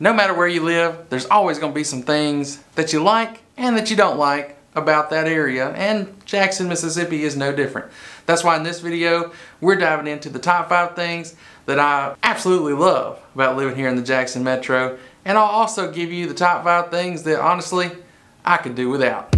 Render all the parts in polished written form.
No matter where you live, there's always going to be some things that you like and that you don't like about that area, and Jackson, Mississippi is no different. That's why in this video, we're diving into the top 5 things that I absolutely love about living here in the Jackson Metro, and I'll also give you the top 5 things that honestly, I could do without.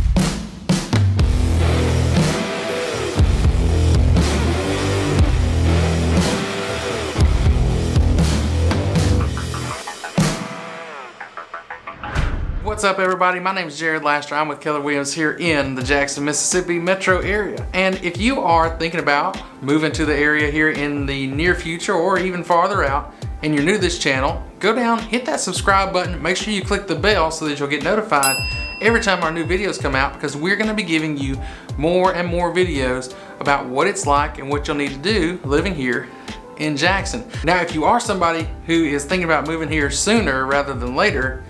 What's up everybody, my name is Jared Laster. I'm with Keller Williams here in the Jackson, Mississippi metro area. And if you are thinking about moving to the area here in the near future or even farther out, and you're new to this channel, go down, hit that subscribe button, make sure you click the bell so that you'll get notified every time our new videos come out, because we're going to be giving you more and more videos about what it's like and what you'll need to do living here in Jackson. Now if you are somebody who is thinking about moving here sooner rather than later,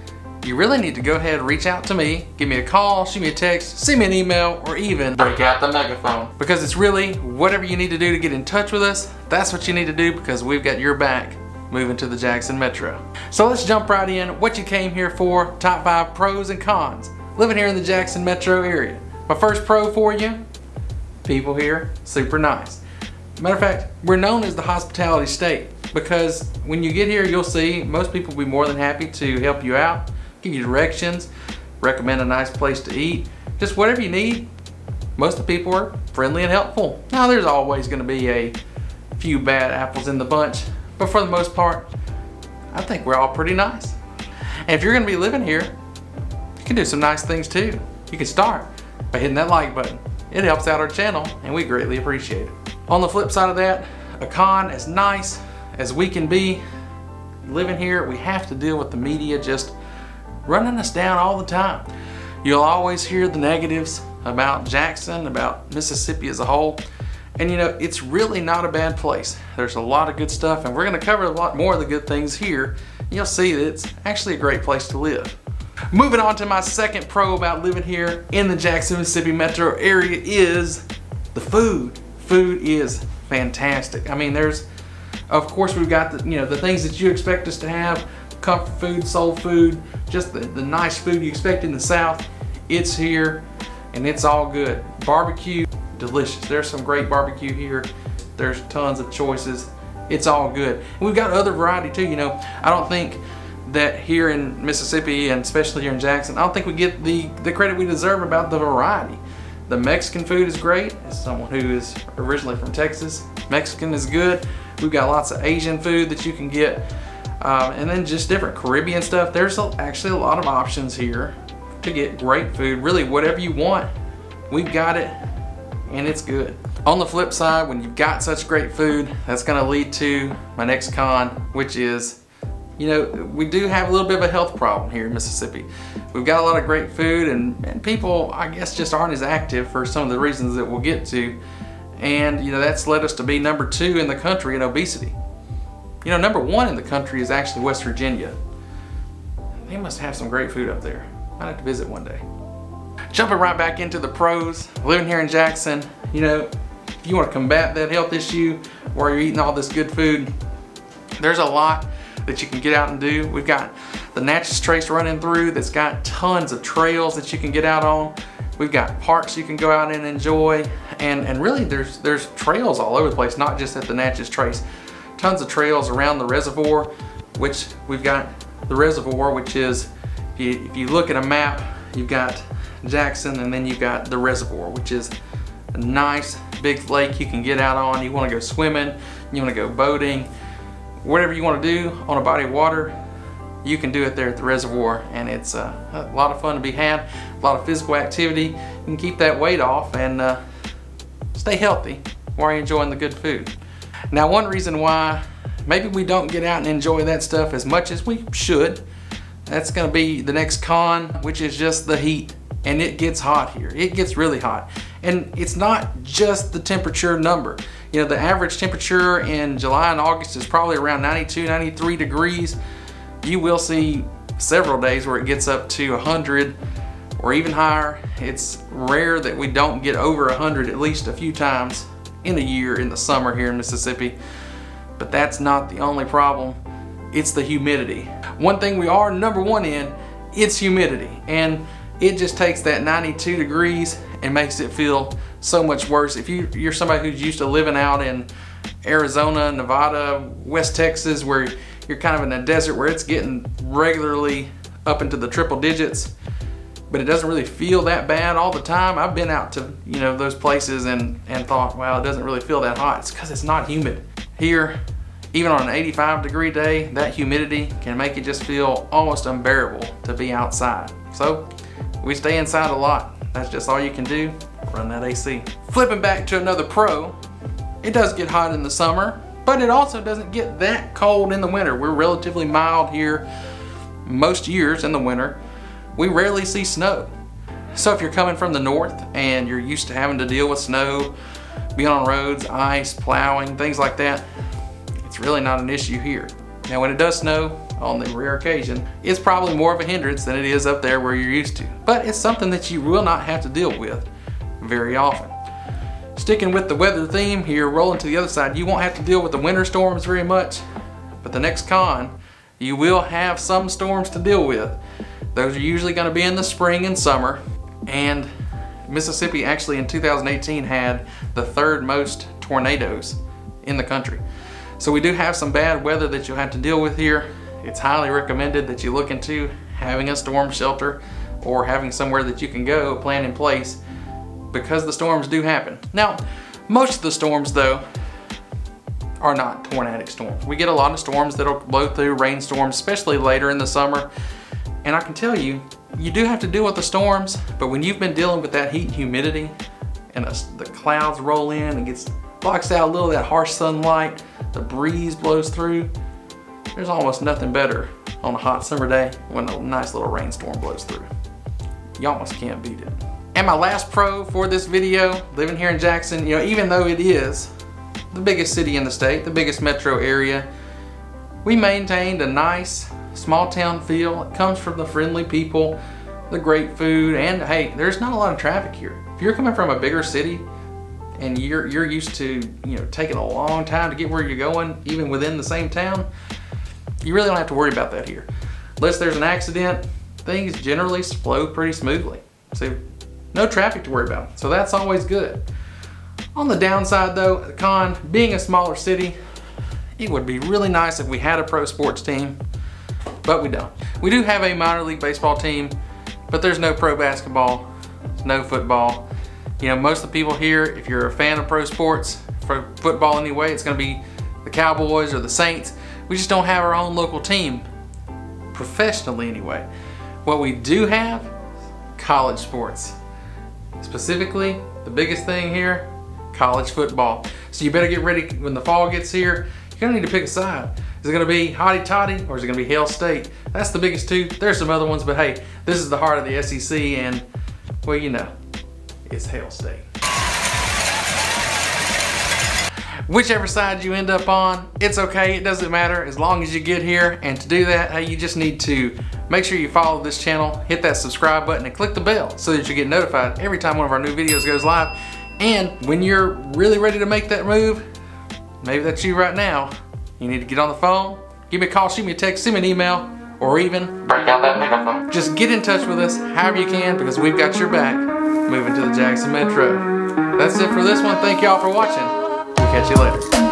you really need to go ahead and reach out to me, give me a call, shoot me a text, send me an email, or even break out the megaphone. Because it's really whatever you need to do to get in touch with us, that's what you need to do, because we've got your back moving to the Jackson Metro. So let's jump right in. What you came here for, top 5 pros and cons living here in the Jackson Metro area. My first pro for you, people here, super nice. Matter of fact, we're known as the hospitality state, because when you get here, you'll see most people will be more than happy to help you out, give you directions, recommend a nice place to eat, just whatever you need. Most of the people are friendly and helpful. Now there's always going to be a few bad apples in the bunch, but for the most part, I think we're all pretty nice. And if you're going to be living here, you can do some nice things too. You can start by hitting that like button. It helps out our channel and we greatly appreciate it. On the flip side of that, a con, as nice as we can be, living here, we have to deal with the media just running us down all the time. You'll always hear the negatives about Jackson, about Mississippi as a whole, and you know, it's really not a bad place. There's a lot of good stuff, and we're going to cover a lot more of the good things here. You'll see that it's actually a great place to live. Moving on to my second pro about living here in the Jackson, Mississippi metro area is the food. Food is fantastic. I mean, there's, of course, we've got the things that you expect us to have. Comfort food, soul food, just the nice food you expect in the South. It's here and it's all good. Barbecue, delicious. There's some great barbecue here. There's tons of choices. It's all good. And we've got other variety too. You know, I don't think that here in Mississippi, and especially here in Jackson, I don't think we get the credit we deserve about the variety. The Mexican food is great. As someone who is originally from Texas, Mexican is good. We've got lots of Asian food that you can get. And then just different Caribbean stuff. There's actually a lot of options here to get great food. Really, whatever you want, we've got it, and it's good. On the flip side, when you've got such great food, that's gonna lead to my next con, which is, you know, we do have a little bit of a health problem here in Mississippi. We've got a lot of great food, and people, I guess, just aren't as active for some of the reasons that we'll get to. And, you know, that's led us to be number 2 in the country in obesity. You know, number 1 in the country is actually West Virginia. They must have some great food up there. I'd have to visit one day. Jumping right back into the pros, living here in Jackson, you know, if you want to combat that health issue while you're eating all this good food, there's a lot that you can get out and do. We've got the Natchez Trace running through that's got tons of trails that you can get out on. We've got parks you can go out and enjoy, and really there's trails all over the place, not just at the Natchez Trace. Tons of trails around the reservoir, which we've got the reservoir, which is, if you look at a map, you've got Jackson and then you've got the reservoir, which is a nice big lake you can get out on. You want to go swimming, you want to go boating, whatever you want to do on a body of water, you can do it there at the reservoir, and it's a lot of fun to be had, a lot of physical activity. You can keep that weight off and stay healthy while you're enjoying the good food. Now, one reason why maybe we don't get out and enjoy that stuff as much as we should, that's going to be the next con, which is just the heat. And it gets hot here. It gets really hot. And it's not just the temperature number. You know, the average temperature in July and August is probably around 92, 93 degrees. You will see several days where it gets up to 100 or even higher. It's rare that we don't get over 100 at least a few times in a year in the summer here in Mississippi. But that's not the only problem. It's the humidity. one thing we are number one in, it's humidity. And it just takes that 92 degrees and makes it feel so much worse. If you're somebody who's used to living out in Arizona, Nevada, West Texas, where you're kind of in a desert where it's getting regularly up into the triple digits, but it doesn't really feel that bad all the time. I've been out to, you know, those places and thought, wow, it doesn't really feel that hot. It's because it's not humid. Here, even on an 85-degree day, that humidity can make it just feel almost unbearable to be outside. So we stay inside a lot. That's just all you can do, run that AC. Flipping back to another pro, it does get hot in the summer, but it also doesn't get that cold in the winter. We're relatively mild here most years in the winter. We rarely see snow. So if you're coming from the north and you're used to having to deal with snow, being on roads, ice, plowing, things like that, it's really not an issue here. Now when it does snow, on the rare occasion, it's probably more of a hindrance than it is up there where you're used to. But it's something that you will not have to deal with very often. Sticking with the weather theme here, rolling to the other side, you won't have to deal with the winter storms very much. But the next con, you will have some storms to deal with. Those are usually going to be in the spring and summer. And Mississippi actually in 2018 had the 3rd most tornadoes in the country. So we do have some bad weather that you'll have to deal with here. It's highly recommended that you look into having a storm shelter or having somewhere that you can go, plan in place, because the storms do happen. Now, most of the storms though are not tornadic storms. We get a lot of storms that'll blow through, rainstorms, especially later in the summer. And I can tell you, you do have to deal with the storms, but when you've been dealing with that heat and humidity and the clouds roll in and blocks out a little of that harsh sunlight, the breeze blows through, there's almost nothing better on a hot summer day when a nice little rainstorm blows through. You almost can't beat it. And my last pro for this video, living here in Jackson, you know, even though it is the biggest city in the state, the biggest metro area, we maintained a nice small town feel. It comes from the friendly people, the great food, and hey, there's not a lot of traffic here. If you're coming from a bigger city and you're used to, you know, taking a long time to get where you're going, even within the same town, you really don't have to worry about that here. Unless there's an accident, things generally flow pretty smoothly. So no traffic to worry about. So that's always good. On the downside though, the con, being a smaller city, it would be really nice if we had a pro sports team, but we don't. We do have a minor league baseball team, but there's no pro basketball, no football. You know, most of the people here, if you're a fan of pro sports, for football anyway, it's gonna be the Cowboys or the Saints. We just don't have our own local team, professionally anyway. What we do have, college sports. Specifically, the biggest thing here, college football. So you better get ready when the fall gets here. You're gonna need to pick a side. Is it gonna be Hotty Toddy or is it gonna be Hail State? That's the biggest two. There's some other ones, but hey, this is the heart of the SEC and, well, you know, it's Hail State. Whichever side you end up on, it's okay, it doesn't matter as long as you get here. And to do that, hey, you just need to make sure you follow this channel, hit that subscribe button and click the bell so that you get notified every time one of our new videos goes live. And when you're really ready to make that move, maybe that's you right now, you need to get on the phone, give me a call, shoot me a text, send me an email, or even break out that megaphone. Just get in touch with us however you can because we've got your back moving to the Jackson Metro. That's it for this one. Thank y'all for watching. We'll catch you later.